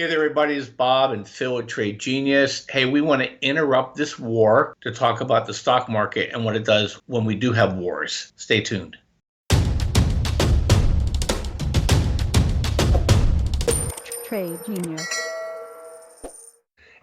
Hey there, everybody. It's Bob and Phil at Trade Genius. Hey, we want to interrupt this war to talk about the stock market and what it does when we do have wars. Stay tuned. Trade Genius.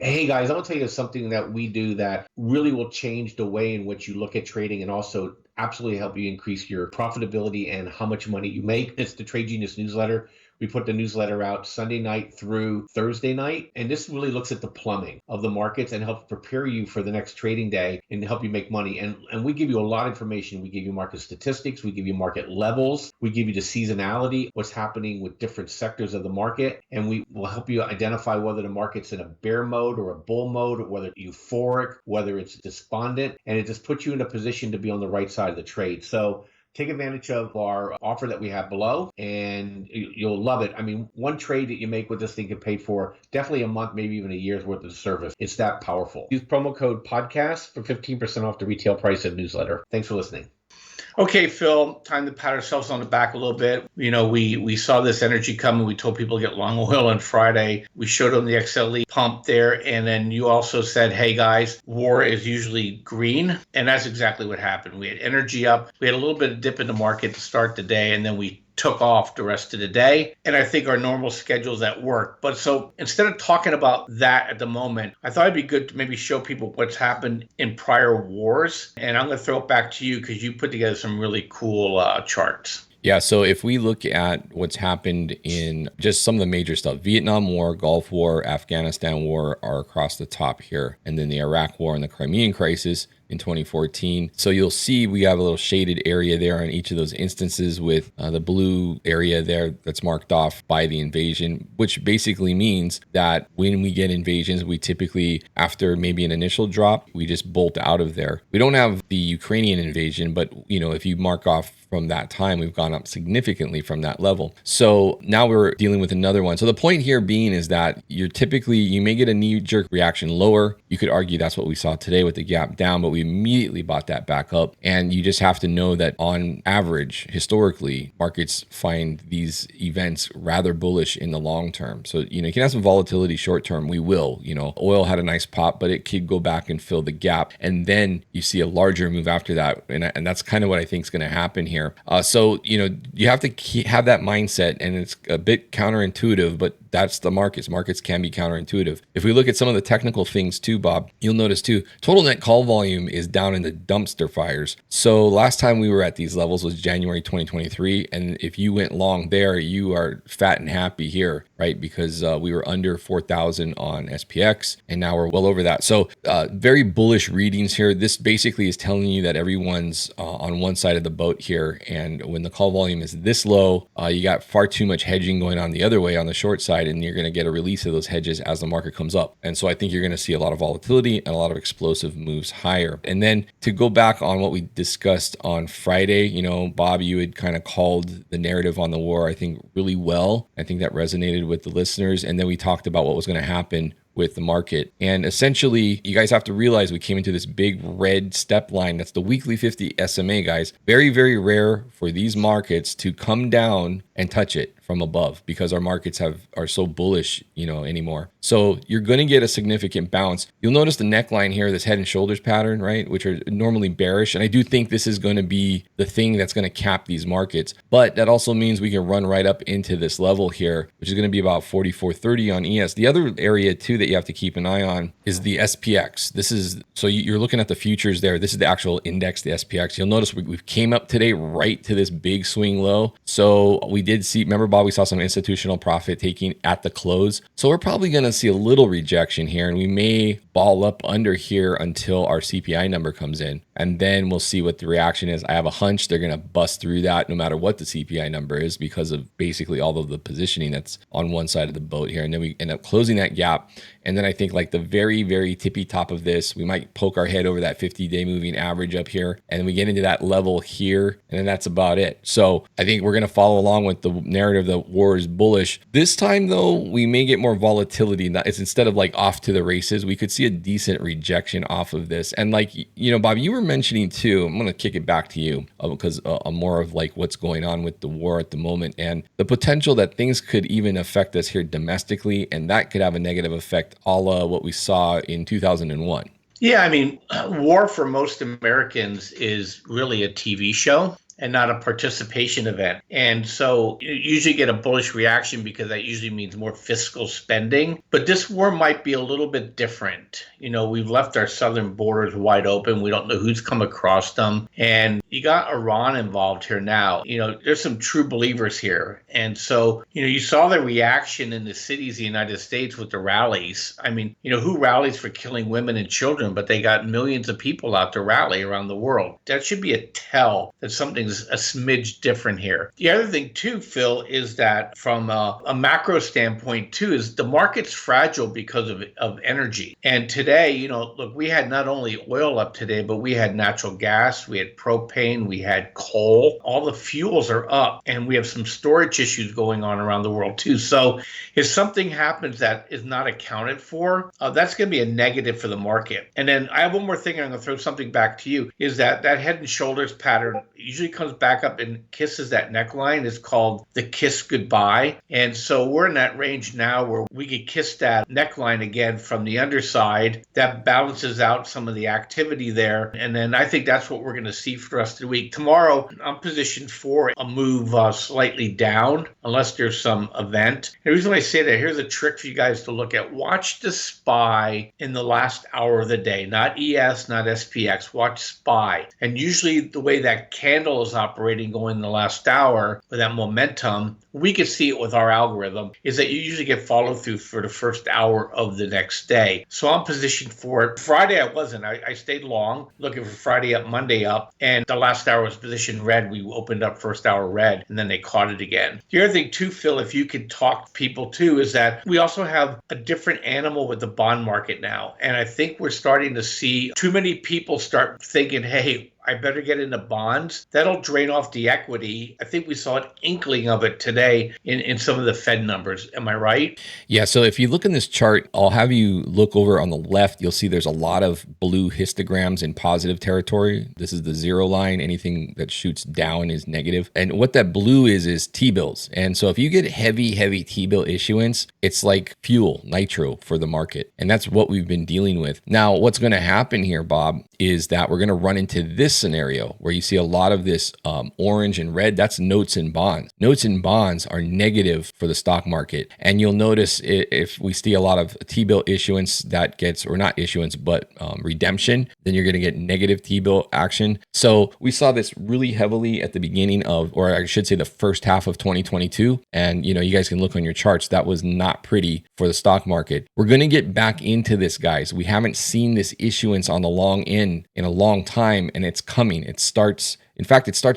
Hey guys, I want to tell you something that we do that really will change the way in which you look at trading and also absolutely help you increase your profitability and how much money you make. It's the Trade Genius newsletter. We put the newsletter out Sunday night through Thursday night, and this really looks at the plumbing of the markets and helps prepare you for the next trading day and help you make money. And we give you a lot of information. We give you market statistics, we give you market levels, we give you the seasonality, what's happening with different sectors of the market, and we will help you identify whether the market's in a bear mode or a bull mode, or whether it's euphoric, whether it's despondent, and it just puts you in a position to be on the right side of the trade. So take advantage of our offer that we have below, and you'll love it. I mean, one trade that you make with this thing can pay for definitely a month, maybe even a year's worth of service. It's that powerful. Use promo code podcast for 15% off the retail price of newsletter. Thanks for listening. Okay, Phil, time to pat ourselves on the back a little bit. You know, we saw this energy coming. We told people to get long oil on Friday. We showed them the XLE pump there. And then you also said, hey, guys, war is usually green. And that's exactly what happened. We had energy up. We had a little bit of dip in the market to start the day, and then we took off the rest of the day. And I think our normal schedule's at work. But so instead of talking about that at the moment, I thought it'd be good to maybe show people what's happened in prior wars. And I'm going to throw it back to you because you put together some really cool charts. Yeah, so if we look at what's happened in just some of the major stuff, Vietnam War, Gulf War, Afghanistan War are across the top here. And then the Iraq War and the Crimean Crisis in 2014. So you'll see we have a little shaded area there on each of those instances with the blue area there that's marked off by the invasion, which basically means that when we get invasions, we typically, after maybe an initial drop, we just bolt out of there. We don't have the Ukrainian invasion, but you know, if you mark off from that time, we've gone up significantly from that level. So now we're dealing with another one. So the point here being is that you may get a knee-jerk reaction lower. You could argue that's what we saw today with the gap down, but we immediately bought that back up. And you just have to know that on average, historically, markets find these events rather bullish in the long term. So, you know, you can have some volatility short term. We will, you know, oil had a nice pop, but it could go back and fill the gap. And then you see a larger move after that. And that's kind of what I think is going to happen here. So, you know, you have to have that mindset, and it's a bit counterintuitive, but that's the markets. Markets can be counterintuitive. If we look at some of the technical things too, Bob, you'll notice too, total net call volume is down in the dumpster fires. So last time we were at these levels was January 2023. And if you went long there, you are fat and happy here, right? Because we were under 4,000 on SPX, and now we're well over that. So very bullish readings here. This basically is telling you that everyone's on one side of the boat here. And when the call volume is this low, you got far too much hedging going on the other way on the short side, and you're going to get a release of those hedges as the market comes up. And so I think you're going to see a lot of volatility and a lot of explosive moves higher. And then to go back on what we discussed on Friday, you know, Bob, you had kind of called the narrative on the war, I think, really well. I think that resonated with the listeners. And then we talked about what was going to happen with the market. And essentially, you guys have to realize we came into this big red step line. That's the weekly 50 SMA, guys. Very, very rare for these markets to come down and touch it from above because our markets are so bullish, you know, anymore. So you're going to get a significant bounce. You'll notice the neckline here, this head and shoulders pattern, right, which are normally bearish. And I do think this is going to be the thing that's going to cap these markets. But that also means we can run right up into this level here, which is going to be about 44.30 on ES. The other area too that you have to keep an eye on is the SPX. This is, so you're looking at the futures there. This is the actual index, the SPX. You'll notice we came up today right to this big swing low. So we did see, remember, Bob, we saw some institutional profit taking at the close. So we're probably going to see a little rejection here, and we may ball up under here until our CPI number comes in. And then we'll see what the reaction is. I have a hunch they're going to bust through that no matter what the CPI number is because of basically all of the positioning that's on one side of the boat here. And then we end up closing that gap. And then I think like the very, very tippy top of this, we might poke our head over that 50-day moving average up here. And then we get into that level here. And then that's about it. So I think we're going to follow along with the narrative that war is bullish. This time, though, we may get more volatility. It's instead of like off to the races, we could see a decent rejection off of this. And like, you know, Bob, you were mentioning too, I'm going to kick it back to you because I'm more of like what's going on with the war at the moment and the potential that things could even affect us here domestically, and that could have a negative effect a la what we saw in 2001. Yeah, I mean, war for most Americans is really a TV show and not a participation event. And so you usually get a bullish reaction because that usually means more fiscal spending. But this war might be a little bit different. We've left our southern borders wide open. We don't know who's come across them. And you got Iran involved here now. There's some true believers here. And so, you saw the reaction in the cities of the United States with the rallies. I mean, who rallies for killing women and children? But they got millions of people out to rally around the world. That should be a tell that something's a smidge different here. The other thing too, Phil, is that from a macro standpoint too, is the market's fragile because of energy. And today, look, we had not only oil up today, but we had natural gas, we had propane, we had coal. All the fuels are up, and we have some storage issues going on around the world too. So if something happens that is not accounted for, that's going to be a negative for the market. And then I have one more thing, and I'm going to throw something back to you, is that head and shoulders pattern usually comes back up and kisses that neckline. Is called the kiss goodbye. And so we're in that range now where we could kiss that neckline again from the underside. That balances out some of the activity there. And then I think that's what we're going to see for the rest of the week. Tomorrow, I'm positioned for a move slightly down unless there's some event. And the reason why I say that, here's a trick for you guys to look at. Watch the SPY in the last hour of the day, not ES, not SPX. Watch SPY. And usually the way that candle is operating going in the last hour with that momentum, we could see it with our algorithm, is that you usually get follow through for the first hour of the next day. So I'm positioned for it. Friday, I wasn't. I stayed long looking for Friday up, Monday up, and the last hour was positioned red. We opened up first hour red, and then they caught it again. The other thing too, Phil, if you could talk to people too, is that we also have a different animal with the bond market now. And I think we're starting to see too many people start thinking, hey, I better get into bonds. That'll drain off the equity. I think we saw an inkling of it today in some of the Fed numbers. Am I right? Yeah. So if you look in this chart, I'll have you look over on the left. You'll see there's a lot of blue histograms in positive territory. This is the zero line. Anything that shoots down is negative. And what that blue is T-bills. And so if you get heavy T-bill issuance, it's like fuel, nitro for the market. And that's what we've been dealing with. Now, what's going to happen here, Bob, is that we're going to run into this scenario where you see a lot of this orange and red. That's notes and bonds. Notes and bonds are negative for the stock market. And you'll notice if we see a lot of T-bill issuance that gets, or not issuance, but redemption, then you're going to get negative T-bill action. So we saw this really heavily at the beginning of, or I should say the first half of 2022. And, you guys can look on your charts. That was not pretty for the stock market. We're going to get back into this, guys. We haven't seen this issuance on the long end in a long time, and it's coming. It starts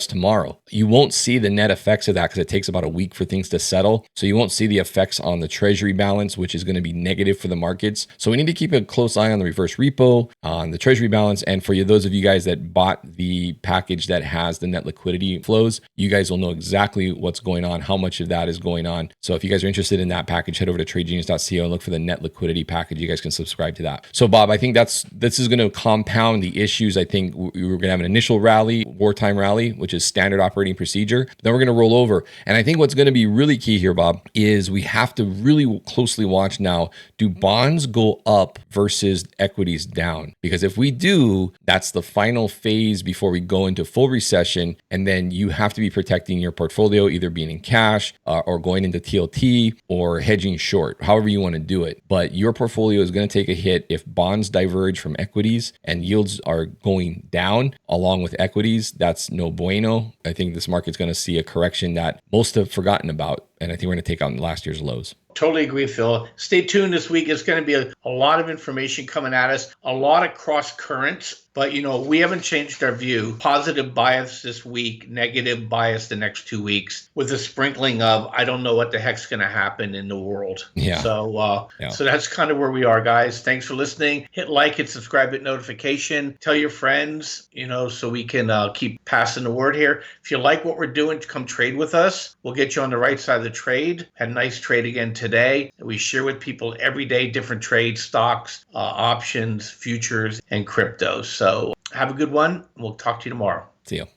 tomorrow. You won't see the net effects of that because it takes about a week for things to settle. So you won't see the effects on the treasury balance, which is going to be negative for the markets. So we need to keep a close eye on the reverse repo, on the treasury balance. And for those of you guys that bought the package that has the net liquidity flows, you guys will know exactly what's going on, how much of that is going on. So if you guys are interested in that package, head over to tradegenius.co and look for the net liquidity package. You guys can subscribe to that. So Bob, I think this is going to compound the issues. I think we're going to have an initial rally, wartime rally, which is standard operating procedure. Then we're going to roll over. And I think what's going to be really key here, Bob, is we have to really closely watch now. Do bonds go up versus equities down? Because if we do, that's the final phase before we go into full recession. And then you have to be protecting your portfolio, either being in cash or going into TLT or hedging short, however you want to do it. But your portfolio is going to take a hit if bonds diverge from equities and yields are going down along with equities. That's no bueno. I think this market's going to see a correction that most have forgotten about. And I think we're going to take out last year's lows. Totally agree, Phil. Stay tuned this week. It's going to be a lot of information coming at us, a lot of cross currents. But, we haven't changed our view. Positive bias this week, negative bias the next 2 weeks, with a sprinkling of, I don't know what the heck's going to happen in the world. Yeah. So that's kind of where we are, guys. Thanks for listening. Hit like, hit subscribe, hit notification. Tell your friends, so we can keep passing the word here. If you like what we're doing, come trade with us. We'll get you on the right side of the trade. Had a nice trade again today. We share with people every day different trades, stocks, options, futures, and crypto. So Have a good one. We'll talk to you tomorrow. See you.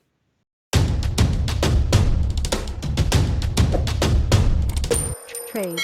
Trade